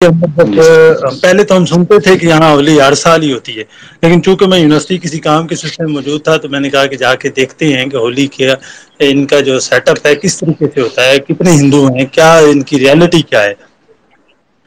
پہلے تو ہم سنتے تھے کہ یہاں ہولی ہر سال ہی ہوتی ہے، لیکن چونکہ میں یونیورسٹی کسی کام کے سلسلے میں موجود تھا تو میں نے کہا کہ جا کے دیکھتے ہیں کہ ہولی کیا ان کا جو سیٹ اپ ہے کس طریقے سے ہوتا ہے، کتنے ہندو ہیں، کیا ان کی ریالٹی کیا ہے۔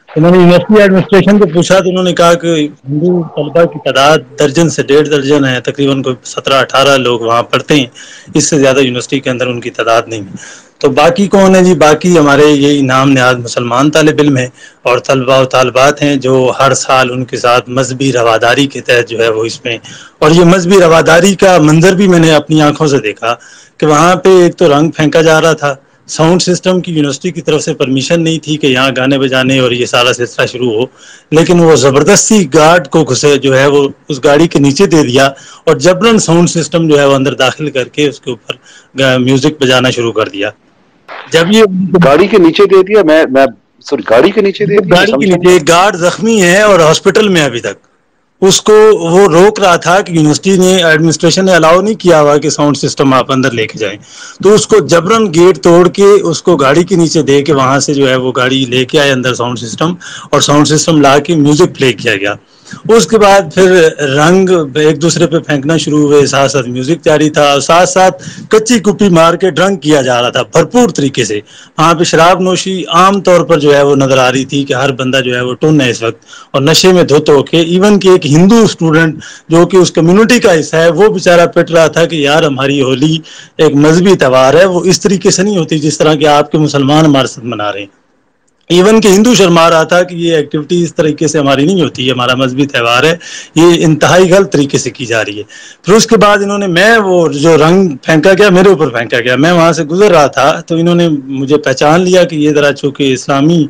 تو میں نے یونیورسٹی ایڈمنسٹریشن کو پوچھا تو انہوں نے کہا کہ ہندو طلبا کی تعداد درجن سے 1.5 درجن ہے، تقریباً کوئی 17-18 لوگ وہاں پڑھتے ہیں، اس سے زیادہ یونیورسٹی کے اندر ان کی تعداد نہیں ہے۔ تو باقی کون ہے جی؟ باقی ہمارے یہی نام نہاد مسلمان طالب علم ہیں اور طلباء و طالبات ہیں جو ہر سال ان کے ساتھ مذہبی رواداری کے تحت جو ہے وہ اس میں، اور یہ مذہبی رواداری کا منظر بھی میں نے اپنی آنکھوں سے دیکھا کہ وہاں پہ ایک تو رنگ پھینکا جا رہا تھا، ساؤنڈ سسٹم کی یونیورسٹی کی طرف سے پرمیشن نہیں تھی کہ یہاں گانے بجانے اور یہ سارا سلسلہ شروع ہو، لیکن وہ زبردستی گارڈ کو گھسے جو ہے وہ اس گاڑی کے نیچے دے دیا اور جبرن ساؤنڈ سسٹم جو ہے وہ اندر داخل کر کے اس کے اوپر میوزک بجانا شروع کر دیا۔ جب یہ گاڑی کے نیچے دے دیا، میں سوری گاڑی کے نیچے دے دیا، میں گاڑی کے سمجھا نیچے ایک گارڈ زخمی ہے اور ہاسپٹل میں ابھی تک، اس کو وہ روک رہا تھا کہ یونیورسٹی نے ایڈمنسٹریشن نے الاؤ نہیں کیا ہوا کہ ساؤنڈ سسٹم آپ اندر لے کے جائیں، تو اس کو جبرن گیٹ توڑ کے اس کو گاڑی کے نیچے دے کے وہاں سے جو ہے وہ گاڑی لے کے آئے اندر ساؤنڈ سسٹم، اور ساؤنڈ سسٹم لا کے میوزک پلے کیا گیا۔ اس کے بعد پھر رنگ ایک دوسرے پہ پھینکنا شروع ہوئے، ساتھ ساتھ میوزک جاری تھا، ساتھ ساتھ کچی کپی مار کے ڈرنک کیا جا رہا تھا بھرپور طریقے سے۔ وہاں پہ شراب نوشی عام طور پر جو ہے وہ نظر آ رہی تھی کہ ہر بندہ جو ہے وہ ٹن ہے اس وقت اور نشے میں دھت ہو کے، ایون کہ ایک ہندو اسٹوڈنٹ جو کہ اس کمیونٹی کا حصہ ہے وہ بےچارا پٹ رہا تھا کہ یار ہماری ہولی ایک مذہبی تہوار ہے، وہ اس طریقے سے نہیں ہوتی جس طرح کہ آپ کے مسلمان ہمارے ساتھ منا رہے ہیں۔ ایون کہ ہندو شرما رہا تھا کہ یہ ایکٹیویٹی اس طریقے سے ہماری نہیں ہوتی ہے، ہمارا مذہبی تہوار ہے، یہ انتہائی غلط طریقے سے کی جا رہی ہے۔ پھر اس کے بعد انہوں نے، میں وہ جو رنگ پھینکا گیا میرے اوپر پھینکا گیا، میں وہاں سے گزر رہا تھا تو انہوں نے مجھے پہچان لیا کہ یہ ذرا چونکہ اسلامی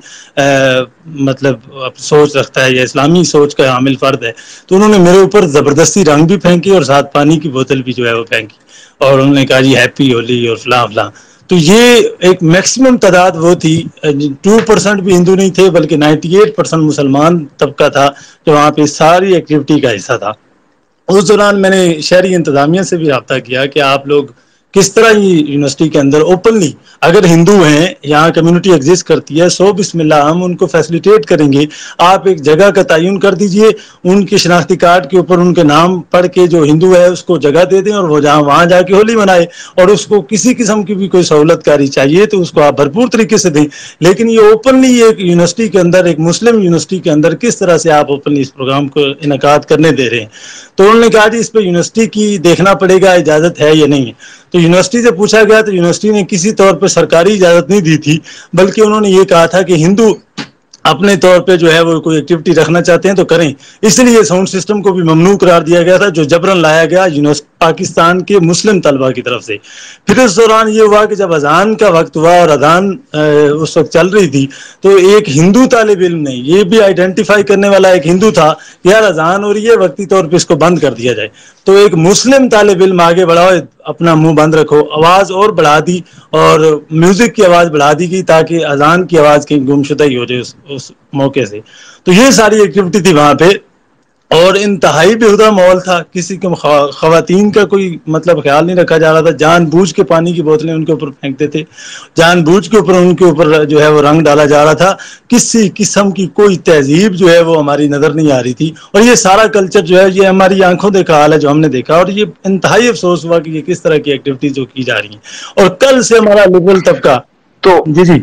مطلب سوچ رکھتا ہے یا اسلامی سوچ کا حامل فرد ہے، تو انہوں نے میرے اوپر زبردستی رنگ بھی پھینکی اور ساتھ پانی کی بوتل بھی جو ہے وہ پھینکی، اور انہوں نے کہا جی ہیپی ہولی اور فلاں فلاں۔ تو یہ ایک میکسیمم تعداد وہ تھی، 2% بھی ہندو نہیں تھے بلکہ 98% مسلمان طبقہ تھا جو وہاں پہ ساری ایکٹیویٹی کا حصہ تھا۔ اس دوران میں نے شہری انتظامیہ سے بھی رابطہ کیا کہ آپ لوگ کس طرح یہ یونیورسٹی کے اندر اوپنلی، اگر ہندو ہیں یہاں کمیونٹی ایگزسٹ کرتی ہے، سو بسم اللہ ہم ان کو فیسلیٹیٹ کریں گے، آپ ایک جگہ کا تعین کر دیجئے، ان کے شناختی کارڈ کے اوپر ان کے نام پڑھ کے جو ہندو ہے اس کو جگہ دے دیں اور وہ جہاں وہاں جا کے ہولی منائے، اور اس کو کسی قسم کی بھی کوئی سہولت کاری چاہیے تو اس کو آپ بھرپور طریقے سے دیں۔ لیکن یہ اوپنلی ایک یونیورسٹی کے اندر، ایک مسلم یونیورسٹی کے اندر کس طرح سے آپ اوپنلی اس پروگرام کو انعقاد کرنے دے رہے ہیں؟ تو انہوں نے کہا جی اس پہ یونیورسٹی کی دیکھنا پڑے گا اجازت ہے یا نہیں ہے۔ تو یونیورسٹی سے پوچھا گیا تو یونیورسٹی نے کسی طور پہ سرکاری اجازت نہیں دی تھی، بلکہ انہوں نے یہ کہا تھا کہ ہندو اپنے طور پہ جو ہے وہ کوئی ایکٹیویٹی رکھنا چاہتے ہیں تو کریں، اس لیے ساؤنڈ سسٹم کو بھی ممنوع قرار دیا گیا تھا جو جبرن لایا گیا پاکستان کے مسلم طلبہ کی طرف سے۔ پھر اس دوران یہ ہوا کہ جب اذان کا وقت ہوا اور اذان اس وقت چل رہی تھی تو ایک ہندو طالب علم نے یہ بھی آئیڈینٹیفائی کرنے والا ایک ہندو تھا کہ یار اذان ہو رہی ہے، وقتی طور پہ اس کو بند کر دیا جائے، تو ایک مسلم طالب علم آگے بڑھا، اپنا منہ بند رکھو، آواز اور بڑھا دی اور میوزک کی آواز بڑھا دی گئی تاکہ اذان کی آواز کہیں گمشدہ ہی ہو جائے اس موقع سے۔ تو یہ ساری ایکٹیویٹی تھی وہاں پہ، اور انتہائی بےہودہ ماحول تھا، کسی کو خواتین کا کوئی مطلب خیال نہیں رکھا جا رہا تھا، جان بوجھ کے پانی کی بوتلیں ان کے اوپر پھینکتے تھے، جان بوجھ کے اوپر ان کے اوپر جو ہے وہ رنگ ڈالا جا رہا تھا، کسی قسم کی کوئی تہذیب جو ہے وہ ہماری نظر نہیں آ رہی تھی، اور یہ سارا کلچر جو ہے یہ ہماری آنکھوں دیکھا حال ہے جو ہم نے دیکھا، اور یہ انتہائی افسوس ہوا کہ یہ کس طرح کی ایکٹیویٹیز جو کی جا رہی ہیں۔ اور کل سے ہمارا لبرل طبقہ، تو جی جی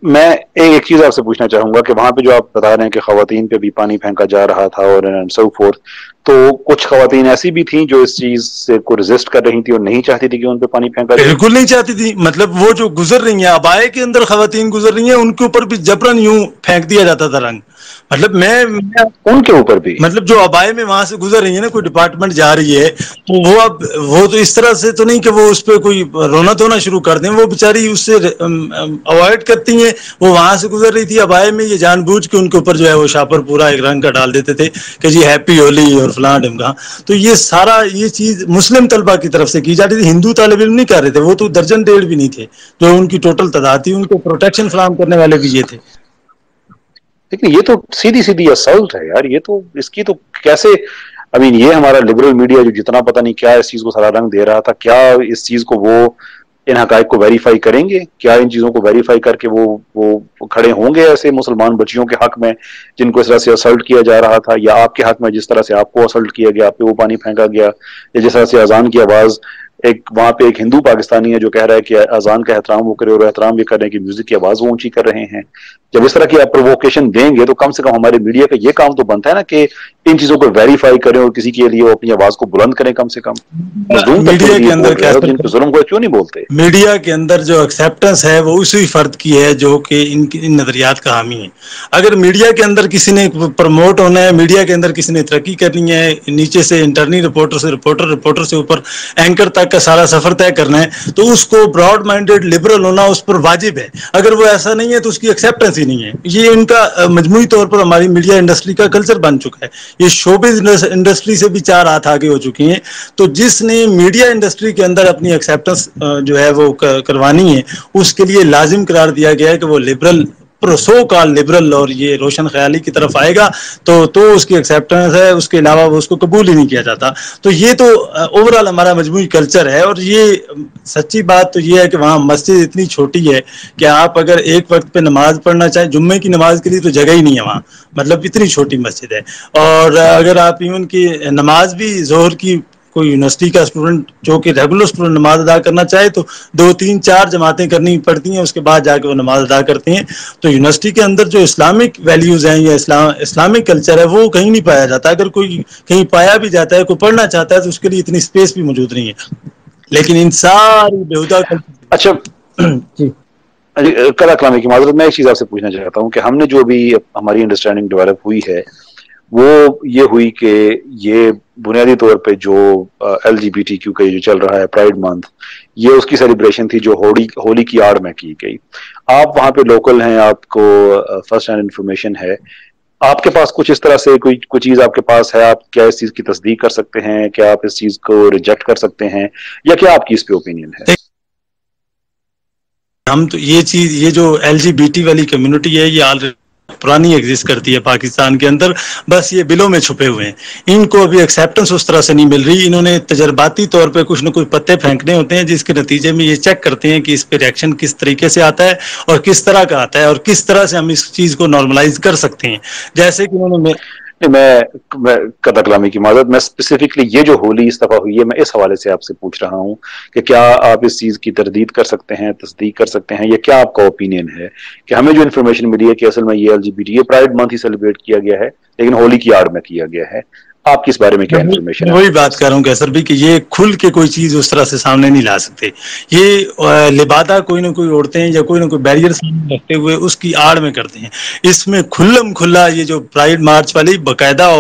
میں ایک چیز آپ سے پوچھنا چاہوں گا کہ وہاں پہ جو آپ بتا رہے ہیں کہ خواتین پہ بھی پانی پھینکا جا رہا تھا اور سو فورتھ، تو کچھ خواتین ایسی بھی تھیں جو اس چیز سے کو ریزسٹ کر رہی تھی اور نہیں چاہتی تھی کہ ان پہ پانی پھینکا جائے؟ بالکل نہیں چاہتی تھی، مطلب وہ جو گزر رہی ہیں ابائے کے اندر خواتین گزر رہی ہیں ان کے اوپر بھی جبرن یوں پھینک دیا جاتا تھا رنگ، مطلب میں ان کے اوپر بھی، مطلب جو ابائے میں وہاں سے گزر رہی ہے نا، کوئی ڈپارٹمنٹ جا رہی ہے تو وہ اب وہ تو اس طرح سے تو نہیں کہ وہ اس پہ کوئی رونا دھونا شروع کر دیں، وہ بیچاری اس سے اوائڈ کرتی ہیں، وہ وہاں سے گزر رہی تھی ابائے میں، یہ جان بوجھ کے ان کے اوپر جو ہے وہ شاپر پورا ایک رنگ کا ڈال دیتے تھے کہ جی ہیپی ہولی اور فلاں ڈمکا۔ تو یہ سارا یہ چیز مسلم طلبہ کی طرف سے کی جاتی تھی، ہندو طالب علم نہیں کر رہے تھے، وہ تو درجن ڈیڑھ بھی نہیں تھے جو ان کی ٹوٹل تعداد تھی، ان کو پروٹیکشن فراہم کرنے والے بھی یہ تھے۔ لیکن یہ تو سیدھی سیدھی اسالٹ ہے یار، یہ تو اس کی تو کیسے، یہ ہمارا لبرل میڈیا جو جتنا پتہ نہیں کیا اس چیز کو سارا رنگ دے رہا تھا، کیا اس چیز کو وہ ان حقائق کو ویریفائی کریں گے؟ کیا ان چیزوں کو ویریفائی کر کے وہ کھڑے ہوں گے ایسے مسلمان بچیوں کے حق میں جن کو اس طرح سے اسلٹ کیا جا رہا تھا، یا آپ کے حق میں جس طرح سے آپ کو اسلٹ کیا گیا، آپ پہ وہ پانی پھینکا گیا، یا جس طرح سے اذان کی آواز وہاں پہ ایک ہندو پاکستانی ہے جو کہہ رہا ہے کہ اذان کا احترام وہ کرے، اور احترام بھی کر رہے ہیں کہ میوزک کی آواز وہ اونچی کر رہے ہیں. جب اس طرح کی آپ پرووکیشن دیں گے تو کم سے کم ہمارے میڈیا کا یہ کام تو بنتا ہے نا کہ ان چیزوں کو ویریفائی کریں اور کسی کے لیے وہ اپنی آواز کو بلند کریں. کم سے کم مظلوم تک کے میڈیا لیے کے بول اندر رہے ہیں، اور جن پہ ظلم کو کیوں نہیں بولتے؟ میڈیا کے اندر جو ایکسیپٹنس ہے وہ اسی فرد کی ہے جو کہ ان نظریات کا حامی ہے. اگر میڈیا کے اندر کسی نے پروموٹ ہونا ہے، میڈیا کے اندر کسی نے ترقی کرنی ہے، نیچے سے انٹرنی رپورٹر سے رپورٹر سے اوپر اینکر تک کا سارا سفر طے کرنا ہے، تو اس کو براڈ مائنڈیڈ لبرل ہونا اس پر واجب ہے. اگر وہ ایسا نہیں ہے تو اس کی ایکسیپٹنس ہی نہیں ہے. یہ ان کا مجموعی طور پر ہماری میڈیا انڈسٹری کا کلچر بن چکا ہے. یہ شوبز انڈسٹری سے بھی 4 ہاتھ آگے ہو چکی ہیں. تو جس نے میڈیا انڈسٹری کے اندر اپنی ایکسیپٹنس جو ہے وہ کروانی ہے، اس کے لیے لازم قرار دیا گیا ہے کہ وہ لبرل سو کال لبرل اور یہ روشن خیالی کی طرف آئے گا تو اس کی ایکسیپٹنس ہے، اس کے علاوہ وہ اس کو قبول ہی نہیں کیا جاتا. تو یہ تو اوور آل ہمارا مجموعی کلچر ہے. اور یہ سچی بات تو یہ ہے کہ وہاں مسجد اتنی چھوٹی ہے کہ آپ اگر ایک وقت پہ نماز پڑھنا چاہیں، جمعے کی نماز کے لیے تو جگہ ہی نہیں ہے وہاں، مطلب اتنی چھوٹی مسجد ہے. اور اگر آپ ایون کی نماز بھی ظہر کی کوئی یونیورسٹی کا اسٹوڈنٹ جو کہ ریگولر اسٹوڈنٹ نماز ادا کرنا چاہے تو 2 3 4 جماعتیں کرنی پڑتی ہیں، اس کے بعد جا کے وہ نماز ادا کرتے ہیں. تو یونیورسٹی کے اندر جو اسلامک ویلیوز ہیں یا اسلامک کلچر ہے وہ کہیں نہیں پایا جاتا. اگر کوئی کہیں پایا بھی جاتا ہے، کوئی پڑھنا چاہتا ہے، تو اس کے لیے اتنی اسپیس بھی موجود نہیں ہے. لیکن ان ساری بیہودہ اچھا جی کل کلامی کی معذرت، میں ایک چیز آپ سے پوچھنا چاہتا ہوں کہ ہم نے جو بھی ہماری انڈرسٹینڈنگ ڈیولپ ہوئی ہے وہ یہ ہوئی کہ یہ بنیادی طور پہ جو LGBTQ کا جو چل رہا ہے پرائڈ منتھ، یہ اس کی سیلیبریشن تھی جو ہولی کی آڑ میں کی گئی. آپ وہاں پہ لوکل ہیں، آپ کو فرسٹ ہینڈ انفارمیشن ہے، آپ کے پاس کچھ اس طرح سے کوئی چیز آپ کے پاس ہے؟ آپ کیا اس چیز کی تصدیق کر سکتے ہیں؟ کیا آپ اس چیز کو ریجیکٹ کر سکتے ہیں، یا کیا آپ کی اس پہ اوپینین ہے؟ ہم تو یہ جو LGBT والی کمیونٹی ہے یہ آلریڈی پرانی ایگزسٹ کرتی ہے پاکستان کے اندر، بس یہ بلوں میں چھپے ہوئے ہیں. ان کو ابھی ایکسیپٹنس اس طرح سے نہیں مل رہی. انہوں نے تجرباتی طور پہ کچھ نہ کچھ پتے پھینکنے ہوتے ہیں جس کے نتیجے میں یہ چیک کرتے ہیں کہ اس پہ ریئیکشن کس طریقے سے آتا ہے اور کس طرح کا آتا ہے اور کس طرح سے ہم اس چیز کو نارملائز کر سکتے ہیں. جیسے کہ انہوں نے میں قطع کلامی کی معذرت، میں اسپیسیفکلی یہ جو ہولی اس دفعہ ہوئی ہے میں اس حوالے سے آپ سے پوچھ رہا ہوں کہ کیا آپ اس چیز کی تردید کر سکتے ہیں، تصدیق کر سکتے ہیں، یا کیا آپ کا اوپینین ہے کہ ہمیں جو انفارمیشن ملی ہے کہ اصل میں یہ LGBT یہ پرائڈ منتھ ہی سیلیبریٹ کیا گیا ہے لیکن ہولی کی آڑ میں کیا گیا ہے. آپ کس بارے میں کیا انفارمیشن ہے؟ وہی بات کر رہا ہوں کہ سر بھی کہ یہ کھل کے کوئی چیز اس طرح سے سامنے نہیں لا سکتے. یہ لبادہ کوئی نہ کوئی اوڑھتے ہیں یا کوئی نہ کوئی بیریئر سامنے رکھتے ہوئے اس کی آڑ میں کرتے ہیں. اس میں کھلم کھلا یہ جو پرائڈ مارچ والی باقاعدہ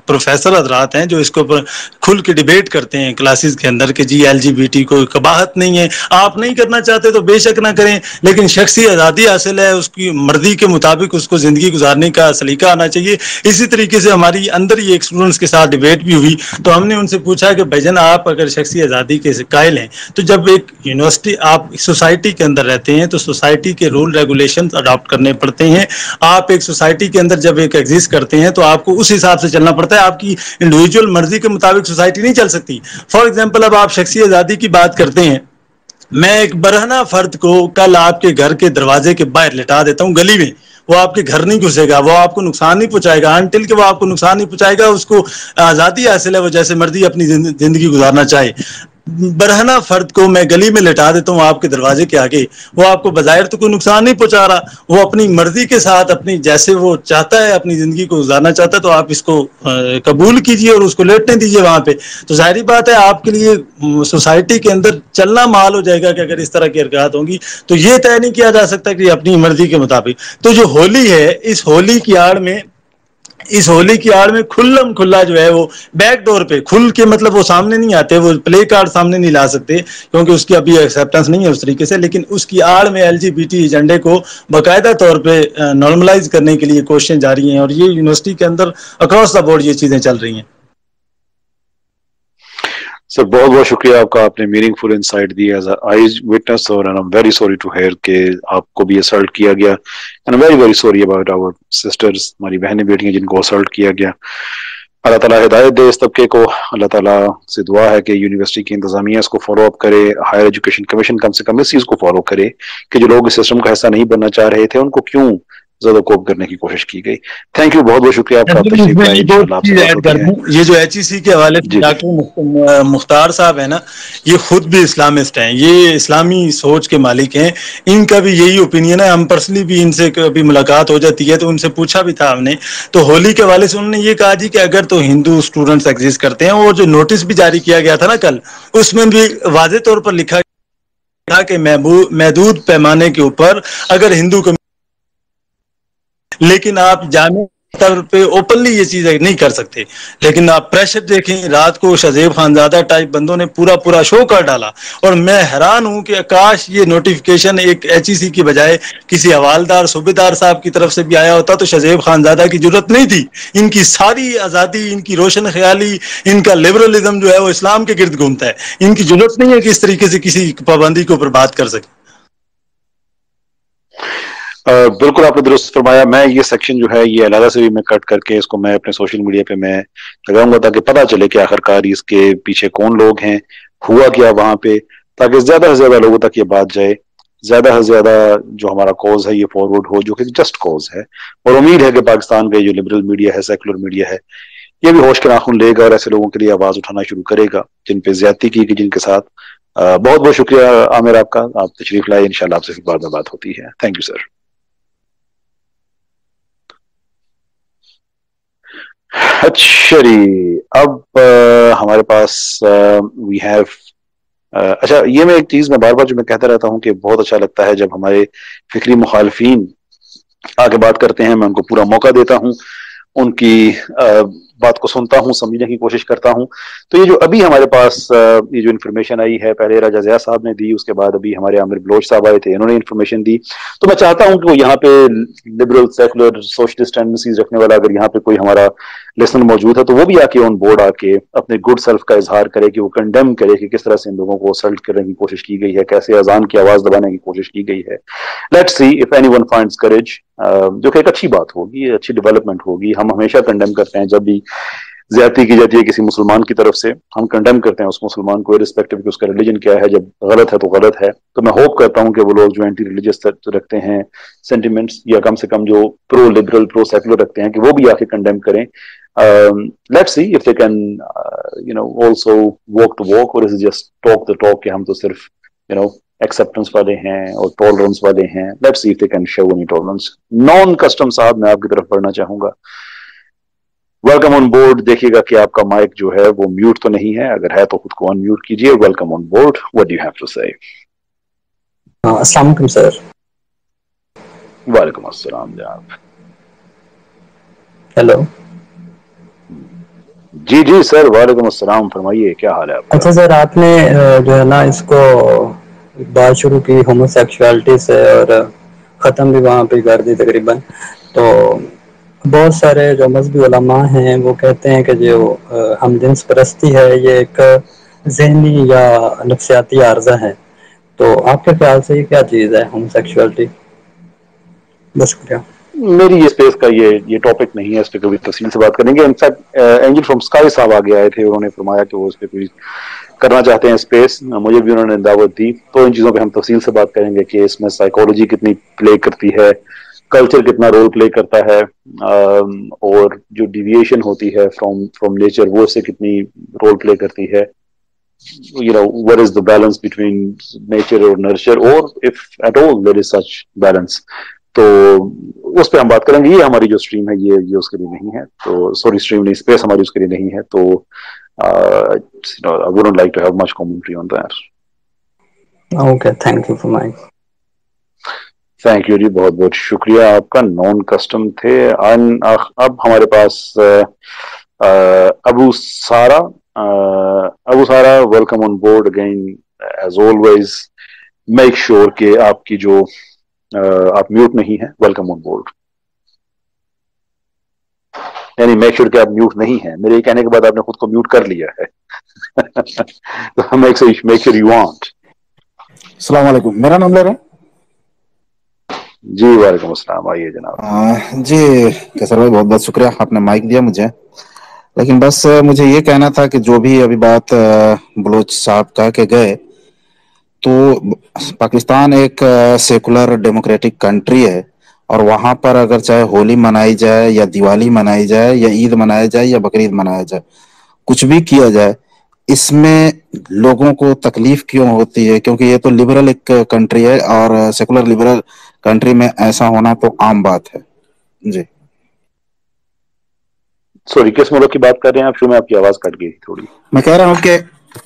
پروفیسر حضرات ہیں جو اس کو کھل کے ڈیبیٹ کرتے ہیں کلاسز کے اندر کہ جی LGBT کوئی قباحت نہیں ہے، آپ نہیں کرنا چاہتے تو بے شک نہ کریں، لیکن شخصی آزادی حاصل ہے، اس کی مرضی کے مطابق اس کو زندگی گزارنے کا سلیقہ آنا چاہیے. اسی طریقے سے ہماری اندر ہی ایک اسٹوڈنٹس کے ساتھ ڈیبیٹ بھی ہوئی تو ہم نے ان سے پوچھا کہ بھائی جان آپ اگر شخصی آزادی کے قائل ہیں تو جب ایک یونیورسٹی آپ سوسائٹی کے اندر رہتے ہیں تو سوسائٹی کے رول ریگولیشن اڈاپٹ کرنے پڑتے ہیں. آپ ایک سوسائٹی کے اندر جب ایک ایگزسٹ کرتے ہیں تو آپ کو اس حساب سے چلنا پڑتا ہے. آپ کی انڈیویجول مرضی کے مطابق سوسائٹی نہیں چل سکتی. فار ایگزامپل اب آپ شخصی آزادی کی بات کرتے ہیں، میں ایک برہنہ فرد کو کل آپ کے گھر کے دروازے کے باہر لٹا دیتا ہوں گلی میں، وہ آپ کے گھر نہیں گھسے گا، وہ آپ کو نقصان نہیں پہنچائے گا انٹل کہ وہ آپ کو نقصان نہیں پہنچائے گا. اس کو آزادی حاصل ہے، وہ جیسے مرضی اپنی زندگی گزارنا چاہے. برہنہ فرد کو میں گلی میں لٹا دیتا ہوں آپ کے دروازے کے آگے، وہ آپ کو بظاہر تو کوئی نقصان نہیں پہنچا رہا، وہ اپنی مرضی کے ساتھ اپنی جیسے وہ چاہتا ہے اپنی زندگی کو گزارنا چاہتا ہے، تو آپ اس کو قبول کیجئے اور اس کو لیٹنے دیجئے وہاں پہ. تو ظاہری بات ہے آپ کے لیے سوسائٹی کے اندر چلنا محال ہو جائے گا کہ اگر اس طرح کی حرکات ہوں گی تو یہ طے نہیں کیا جا سکتا کہ اپنی مرضی کے مطابق. تو جو ہولی ہے اس ہولی کی آڑ میں کھلم کھلا جو ہے وہ بیک ڈور پہ کھل کے، مطلب وہ سامنے نہیں آتے، وہ پلے کارڈ سامنے نہیں لا سکتے کیونکہ اس کی ابھی ایکسیپٹنس نہیں ہے اس طریقے سے، لیکن اس کی آڑ میں LGBT ایجنڈے کو باقاعدہ طور پہ نارملائز کرنے کے لیے کوششیں جاری ہیں. اور یہ یونیورسٹی کے اندر اکراس دا بورڈ یہ چیزیں چل رہی ہیں. سر بہت بہت شکریہ آپ کا، آپ نے میننگ فل انسائٹ دی ایز آئی وٹنس، اور I am very sorry to hear کہ آپ کو بھی اسالٹ کیا گیا. And very very sorry about our sisters, ہماری بہنیں بیٹیاں جن کو اسالٹ کیا گیا. اللہ تعالیٰ ہدایت دے اس طبقے کو. اللہ تعالیٰ سے دعا ہے کہ یونیورسٹی کی انتظامیہ اس کو فالو اپ کرے, ہائر ایجوکیشن کمیشن کم سے کم اس چیز کو فالو کرے کہ جو لوگ اس سسٹم کا حصہ نہیں بننا چاہ رہے تھے ان کو کیوں زیادہ کوپ کرنے کی کوشش کی گئی. تھینک یو, بہت بہت شکریہ آپ کا, آپ تشریف لائے, انشاءاللہ آپ سے بات ہوتی ہے. یہ جو ایچ ای سی کے حوالے سے جی جی ڈاکٹر مختار صاحب ہیں نا, یہ خود بھی اسلامسٹ ہیں, یہ اسلامی سوچ کے مالک ہیں. ان کا بھی یہی اوپینین ہے. ہم پرسنلی بھی ان سے کبھی ملاقات ہو جاتی ہے تو ان سے پوچھا بھی تھا ہم نے, تو ہولی کے حوالے سے انہوں نے یہ کہا جی کہ اگر تو ہندو اسٹوڈنٹس ایگزسٹ کرتے ہیں, اور جو نوٹس بھی جاری کیا گیا تھا نا کل, اس میں بھی واضح طور پر لکھا گیا کہ محدود پیمانے کے اوپر اگر ہندو لیکن آپ جامع طور پہ اوپنلی یہ چیزیں نہیں کر سکتے. لیکن آپ پریشر دیکھیں, رات کو شہزیب خانزادہ ٹائپ بندوں نے پورا شو کر ڈالا, اور میں حیران ہوں کہ کاش یہ نوٹیفکیشن ایک ایچ ای سی کی بجائے کسی حوالدار صوبیدار صاحب کی طرف سے بھی آیا ہوتا تو شہزیب خانزادہ کی ضرورت نہیں تھی. ان کی ساری آزادی, ان کی روشن خیالی, ان کا لبرلزم جو ہے وہ اسلام کے گرد گھومتا ہے. ان کی ضرورت نہیں ہے کہ اس طریقے سے کسی پابندی کے اوپر بات کر سکے. بالکل آپ نے درست فرمایا. میں یہ سیکشن جو ہے یہ علیحدہ سے بھی میں کٹ کر کے اس کو میں اپنے سوشل میڈیا پہ میں لگاؤں گا تاکہ پتہ چلے کہ آخرکار اس کے پیچھے کون لوگ ہیں, ہوا کیا وہاں پہ, تاکہ زیادہ سے زیادہ لوگوں تک یہ بات جائے, زیادہ سے زیادہ جو ہمارا کوز ہے یہ فارورڈ ہو, جو کہ جسٹ کوز ہے. اور امید ہے کہ پاکستان کا جو لبرل میڈیا ہے, سیکولر میڈیا ہے, یہ بھی ہوش کے ناخن لے گا اور ایسے لوگوں کے لیے آواز اٹھانا شروع کرے گا جن پہ زیادتی کی گئی, جن کے ساتھ. بہت بہت شکریہ عامر آپ کا, آپ تشریف لائے, انشاءاللہ آپ سے پھر بعد میں بات ہوتی ہے. Thank you sir. اچھا جی, اب ہمارے پاس وی ہیو اچھا, یہ میں ایک چیز میں بار بار جو میں کہتا رہتا ہوں کہ بہت اچھا لگتا ہے جب ہمارے فکری مخالفین آگے بات کرتے ہیں, میں ان کو پورا موقع دیتا ہوں, ان کی بات کو سنتا ہوں, سمجھنے کی کوشش کرتا ہوں. تو یہ جو ابھی ہمارے پاس یہ جو انفارمیشن آئی ہے, پہلے راجہ ضیاء صاحب نے دی, اس کے بعد ابھی ہمارے عامر بلوچ صاحب آئے تھے, انہوں نے انفارمیشن دی. تو میں چاہتا ہوں کہ وہ یہاں پہ لبرل سیکولر سوشلسٹ ٹینڈنسیز رکھنے والا اگر یہاں پہ کوئی ہمارا لسن موجود ہے تو وہ بھی آ کے آن بورڈ آ کے اپنے گڈ سیلف کا اظہار کرے, کہ وہ کنڈیم کرے کہ کس طرح سے ان لوگوں کو اسلٹ کرنے کی کوشش کی گئی ہے, کیسے اذان کی آواز دبانے کی کوشش کی گئی ہے. Let's see if any one finds courage, جو کہ ایک اچھی بات ہوگی, اچھی ڈیولپمنٹ ہوگی. ہم ہمیشہ کنڈیم کرتے ہیں جب بھی زیادتی کی جاتی ہے کسی مسلمان کی طرف سے, ہم کنڈیم کرتے ہیں اس مسلمان کو ریسپیکٹو کہ اس کا ریلیجن کیا ہے. جب غلط ہے تو غلط ہے. تو میں ہوپ کرتا ہوں کہ وہ لوگ جو اینٹی ریلیجس رکھتے ہیں سینٹیمنٹس, یا کم سے کم جو پرو لبرل پرو سیکولر رکھتے ہیں, کہ وہ بھی آ کے کنڈیم کریں. Let's see if they can also walk the walk, or is it just talk the talk کہ ہم تو صرف acceptance والے ہیں اور tolerance والے ہیں. Let's see if they can show any tolerance. Non custom صاحب, میں آپ کی طرف بڑھنا چاہوں گا. Welcome on board. دیکھیے گا کہ آپ کا مائک جو ہے وہ میوٹ تو نہیں ہے, اگر ہے تو خود کو ان میوٹ کیجیے. Welcome on board. What do you have to say? السلام علیکم سر. وعلیکم السلام جناب. ہیلو. جی جی سر, وعلیکم السلام, فرمائیے کیا حال ہے آپ کا؟ اچھا سر, آپ نے جو ہے نا اس کو بات شروع کی ہومو سیکشوالٹی سے اور ختم بھی وہاں پہ کر دی تقریباً. تو بہت سارے جو مذہبی علماء ہیں وہ کہتے ہیں کہ جو ہم جنس پرستی ہے یہ ایک ذہنی یا نفسیاتی عارضہ ہے. تو آپ کے خیال سے یہ کیا چیز ہے ہومو سیکشوالٹی؟ بس شکریہ. میری یہ اسپیس کا یہ ٹاپک نہیں ہے, اس پہ کبھی تفصیل سے بات کریں گے. انفیکٹ اینجل فرام اسکائی صاحب آگے آئے تھے, انہوں نے فرمایا کہ وہ اس پہ کوئی کرنا چاہتے ہیں اسپیس, مجھے بھی انہوں نے دعوت دی. تو ان چیزوں پہ ہم تفصیل سے بات کریں گے کہ اس میں سائیکالوجی کتنی پلے کرتی ہے, کلچر کتنا رول پلے کرتا ہے, اور جو ڈیویشن ہوتی ہے فرام نیچر وہ اس سے کتنی رول پلے کرتی ہے. What is the balance between nature or nurture, or if at all there is such balance. تو اس پہ ہم بات کریں گے. یہ ہماری جو اسٹریم ہے یہ اس کے لیے نہیں ہے, تو سوری اسٹریم نہیں, اسپیس ہماری اس کے لیے نہیں ہے. تو I wouldn't like to have much commentary on that. Okay, thank you for mine. Thank you جی, بہت بہت شکریہ آپ کا. نان کسٹم تھے. اب ہمارے پاس ابو سارا. ابو سارا, welcome on board again. As always make sure کہ آپ کی جو آپ میوٹ نہیں ہے. Welcome on board. یعنی میک شیور کہ آپ میوٹ نہیں ہیں. میرے یہ کہنے کے بعد آپ نے خود کو میوٹ کر لیا ہے. Make sure you want. السلام علیکم, میرا نام لے رہے ہیں؟ جی وعلیکم السلام, آئیے جناب. جی کیسر بھائی, بہت بہت شکریہ, آپ نے مائک دیا مجھے. لیکن بس مجھے یہ کہنا تھا کہ جو بھی ابھی بات بلوچ صاحب کہہ کے گئے، تو پاکستان ایک سیکولر ڈیموکریٹک کنٹری ہے، اور وہاں پر اگر چاہے ہولی منائی جائے یا دیوالی منائی جائے یا عید منایا جائے یا بقرعید منایا جائے، کچھ بھی کیا جائے، اس میں لوگوں کو تکلیف کیوں ہوتی ہے؟ کیونکہ یہ تو لبرل ایک کنٹری ہے، اور سیکولر لبرل کنٹری میں ایسا ہونا تو عام بات ہے. جی سوری، کس ملک کی بات کر رہے ہیں آپ؟ شروع میں آپ کی آواز کٹ گئی تھوڑی. میں کہہ رہا ہوں کہ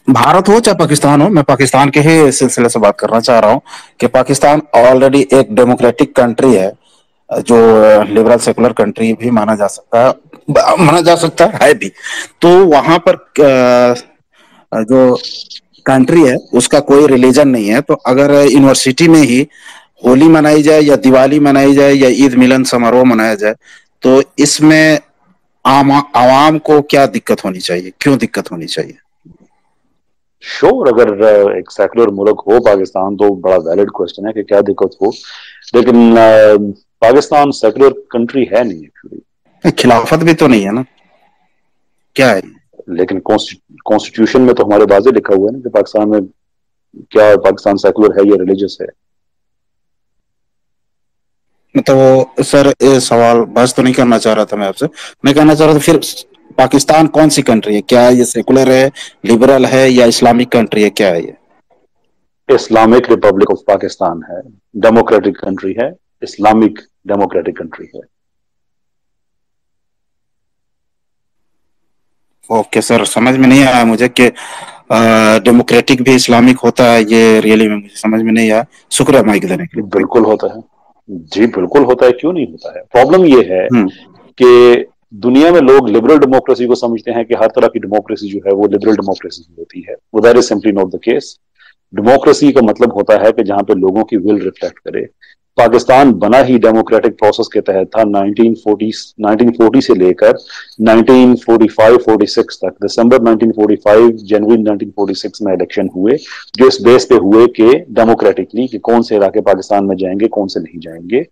بھارت ہو چاہے پاکستان ہو، میں پاکستان کے ہی سلسلے سے بات کرنا چاہ رہا ہوں کہ پاکستان آلریڈی ایک ڈیموکریٹک کنٹری ہے، جو لبرل سیکولر کنٹری بھی مانا جا سکتا ہے بھی. تو وہاں پر جو کنٹری ہے اس کا کوئی ریلیجن نہیں ہے، تو اگر یونیورسٹی میں ہی ہولی منائی جائے یا دیوالی منائی جائے یا عید ملن سماروہ منایا جائے، تو اس میں عوام کو کیا دقت ہونی چاہیے؟ کیوں دقت ہونی چاہیے؟ شور، اگر ایک سیکولر ملک ہو پاکستان تو بڑا ویلڈ کوشچن ہے کہ کیا دقت ہو، لیکن پاکستان سیکولر کنٹری ہے نہیں ایکچولی. خلافت بھی تو نہیں ہے نا، کیا ہے؟ لیکن کانسٹیٹیوشن میں تو ہمارے واضح لکھا ہوا ہے نا کہ پاکستان میں کیا پاکستان سیکولر ہے یا ریلیجس ہے. تو سر سوال بحث تو نہیں کرنا چاہ رہا تھا میں آپ سے، میں کہنا چاہ رہا تھا پھر پاکستان کون سی کنٹری ہے؟ کیا یہ سیکولر ہے، لبرل ہے، یا اسلامک کنٹری ہے؟ کیا ہے یہ؟ اسلامک ریپبلک آف پاکستان ہے، ڈیموکریٹک کنٹری ہے، اسلامک ڈیموکریٹک کنٹری ہے. اوکے سر، سمجھ میں نہیں آیا مجھے کہ ڈیموکریٹک بھی اسلامک ہوتا ہے، یہ ریئلی میں مجھے سمجھ میں نہیں آیا. شکریہ مائک دینے کے لیے. بالکل ہوتا ہے جی، بالکل ہوتا ہے، کیوں نہیں ہوتا ہے. پرابلم یہ ہے ہوں کہ دنیا میں لوگ لبرل ڈیموکریسی کو سمجھتے ہیں کہ ہر طرح کی ڈیموکریسی جو ہے وہ لبرل ڈیموکریسی ہوتی ہے. وہ that is simply not the case. Democracy کا مطلب ہوتا ہے کہ جہاں پہ لوگوں کی ول ریفلیکٹ کرے. پاکستان بنا ہی ڈیموکریٹک پروسیس کے تحت تھا 1940 سے لے کر 1945-46 تک. دسمبر 1945 جنوری 1946 میں الیکشن ہوئے، جو اس بیس پہ ہوئے کہ ڈیموکریٹکلی کہ کون سے علاقے پاکستان میں جائیں گے، کون سے نہیں جائیں گے.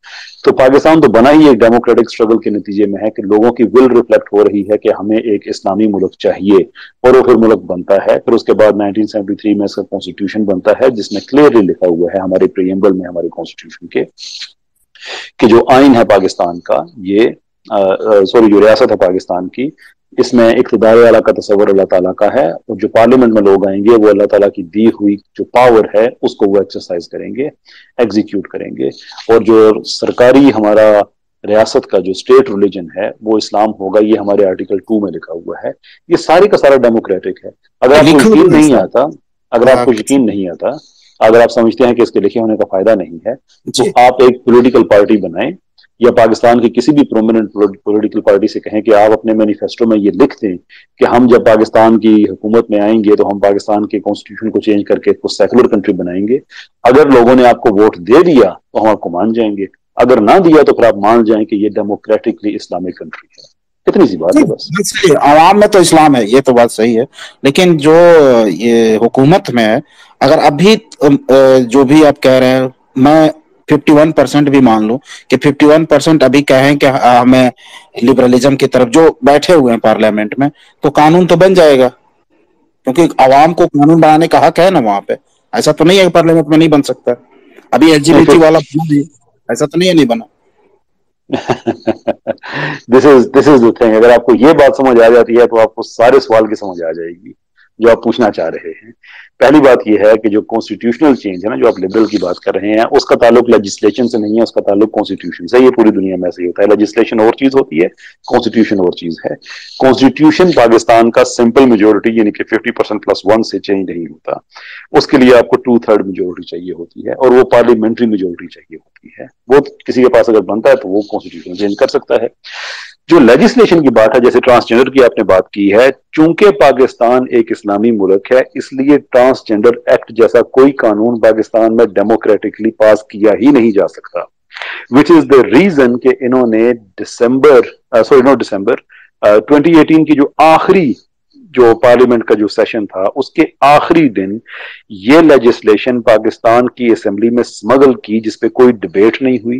تو پاکستان تو بنا ہی ایک ڈیموکریٹک اسٹرگل کے نتیجے میں ہے کہ لوگوں کی ول ریفلیکٹ ہو رہی ہے کہ ہمیں ایک اسلامی ملک چاہیے، اور وہ پھر ملک بنتا ہے. پھر اس کے بعد 1973 میں اس کا کانسٹیٹیوشن بنتا ہے، جس میں کلیئرلی لکھا ہوا ہے ہمارے پریمبل میں، ہمارے کانسٹیٹیوشن کے، کہ جو آئین ہے پاکستان کا، یہ جو ریاست ہے پاکستان کی، اس میں اقتدار اعلیٰ کا تصور اللہ تعالیٰ کا ہے، اور جو پارلیمنٹ میں لوگ آئیں گے وہ اللہ تعالیٰ کی دی ہوئی جو پاور ہے اس کو وہ ایکسرسائز کریں گے، ایگزیکیوٹ کریں گے. اور جو سرکاری ہمارا ریاست کا جو اسٹیٹ ریلیجن ہے وہ اسلام ہوگا. یہ ہمارے آرٹیکل 2 میں لکھا ہوا ہے. یہ سارے کا سارا ڈیموکریٹک ہے. اگر آپ کو لکھو یقین نہیں سر. آتا اگر آپ سمجھتے ہیں کہ اس کے لکھے ہونے کا فائدہ نہیں ہے، تو جی آپ ایک پولیٹیکل پارٹی بنائیں، یا پاکستان کی کسی بھی پرومیننٹ پولیٹیکل پارٹی سے کہیں کہ آپ اپنے مینیفیسٹو میں یہ لکھ دیں کہ ہم جب پاکستان کی حکومت میں آئیں گے تو ہم پاکستان کے کانسٹیٹیوشن کو چینج کر کے اس کو سیکولر کنٹری بنائیں گے. اگر لوگوں نے آپ کو ووٹ دے دیا تو ہم آپ کو مان جائیں گے، اگر نہ دیا تو پھر آپ مان جائیں کہ یہ ڈیموکریٹکلی اسلامک کنٹری ہے. اتنی سی بات ہے بس. عوام میں تو اسلام ہے، یہ تو بات صحیح ہے، لیکن جو یہ حکومت میں ہے، اگر ابھی جو بھی آپ کہہ رہے ہیں، میں 51% بھی مان لوں کہ 51% ابھی کہیں کہ ہمیں لبرلزم کی طرف جو بیٹھے ہوئے ہیں پارلیمنٹ میں، تو قانون تو بن جائے گا، کیونکہ عوام کو قانون بنانے کا حق ہے نا وہاں پہ. ایسا تو نہیں ہے کہ پارلیمنٹ میں نہیں بن سکتا. ابھی ایل جی بی ٹی والا بنا بھی، ایسا تو نہیں ہے نہیں بنا. دس از دا تھنگ. اگر آپ کو یہ بات سمجھ آ جاتی ہے تو آپ کو سارے سوال کی سمجھ آ جائے گی جو آپ پوچھنا چاہ رہے ہیں. پہلی بات یہ ہے کہ جو کانسٹیٹیوشنل چینج ہے نا، جو آپ لبرل کی بات کر رہے ہیں، اس کا تعلق لیجسلیشن سے نہیں ہے، اس کا تعلق کانسٹیٹیوشن سے. یہ پوری دنیا میں ایسے ہی ہوتا ہے. لیجسلیشن اور چیز ہوتی ہے، کانسٹیٹیوشن اور چیز ہے. کانسٹیٹیوشن پاکستان کا سمپل میجورٹی یعنی کہ 50%+1 سے چینج نہیں ہوتا. اس کے لیے آپ کو 2/3 میجورٹی چاہیے ہوتی ہے، اور وہ پارلیمنٹری میجورٹی چاہیے ہوتی ہے. وہ کسی کے پاس اگر بنتا ہے تو وہ کانسٹیٹیوشن چینج کر سکتا ہے. جو لیجسلیشن کی بات ہے، جیسے ٹرانسجینڈر کی آپ نے بات کی ہے، چونکہ پاکستان ایک اسلامی ملک ہے، اس لیے ٹرانسجینڈر ایکٹ جیسا کوئی قانون پاکستان میں ڈیموکریٹکلی پاس کیا ہی نہیں جا سکتا. وچ از دا ریزن کہ انہوں نے دسمبر 2018 کی جو آخری جو پارلیمنٹ کا جو سیشن تھا، اس کے آخری دن یہ لیجسلیشن پاکستان کی اسمبلی میں سمگل کی، جس پہ کوئی ڈبیٹ نہیں ہوئی،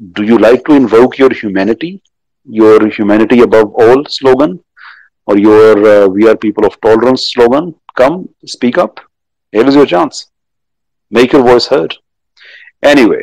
do you like to invoke your humanity above all slogan, or your we are people of tolerance slogan? Come, speak up. Here is your chance. Make your voice heard. Anyway,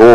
2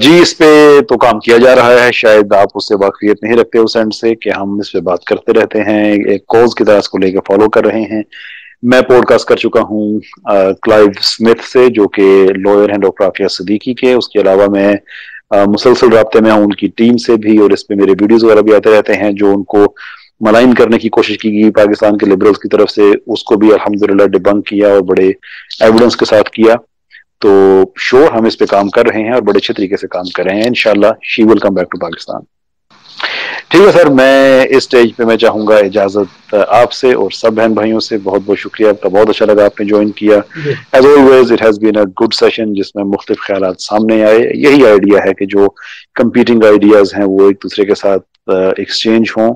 جی اس پہ تو کام کیا جا رہا ہے. شاید آپ اس سے واقفیت نہیں رکھتے اس اینڈ سے کہ ہم اس پہ بات کرتے رہتے ہیں, ایک کوز کی طرح اس کو لے کے فالو کر رہے ہیں. میں پوڈ کاسٹ کر چکا ہوں کلائیو اسمتھ سے جو کہ لوئر ہیں ڈاکٹر عافیہ صدیقی کے. اس کے علاوہ میں مسلسل رابطے میں ہوں ان کی ٹیم سے بھی, اور اس پہ میرے ویڈیوز وغیرہ بھی آتے رہتے ہیں جو ان کو ملائن کرنے کی کوشش کی گئی پاکستان کے لبرلز کی طرف سے. اس کو بھی الحمدللہ ڈیبنک کیا اور بڑے ایویڈنس کے ساتھ کیا. تو شور ہم اس پہ کام کر رہے ہیں اور بڑے اچھے طریقے سے کام کر رہے ہیں. انشاءاللہ شی ول کم بیک ٹو پاکستان. ٹھیک ہے سر, میں اس سٹیج پہ میں چاہوں گا اجازت آپ سے اور سب بہن بھائیوں سے. بہت بہت شکریہ آپ کا, بہت اچھا لگا آپ نے جوائن کیا. As always it has been a good session جس میں مختلف خیالات سامنے آئے. یہی آئیڈیا ہے کہ جو کمپیٹنگ آئیڈیاز ہیں وہ ایک دوسرے کے ساتھ ایکسچینج ہوں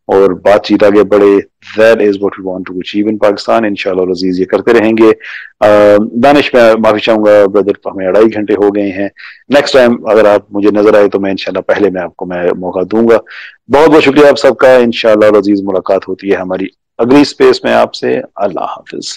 اور بات چیت آگے بڑھے. That is what we want to achieve in Pakistan. انشاءاللہ عزیز یہ کرتے رہیں گے. دانش میں معافی چاہوں گا بردر, ہمیں 2.5 گھنٹے ہو گئے ہیں. نیکسٹ ٹائم اگر آپ مجھے نظر آئے تو میں انشاءاللہ پہلے میں آپ کو میں موقع دوں گا. بہت بہت شکریہ آپ سب کا. انشاءاللہ عزیز ملاقات ہوتی ہے ہماری اگلی اسپیس میں آپ سے. اللہ حافظ.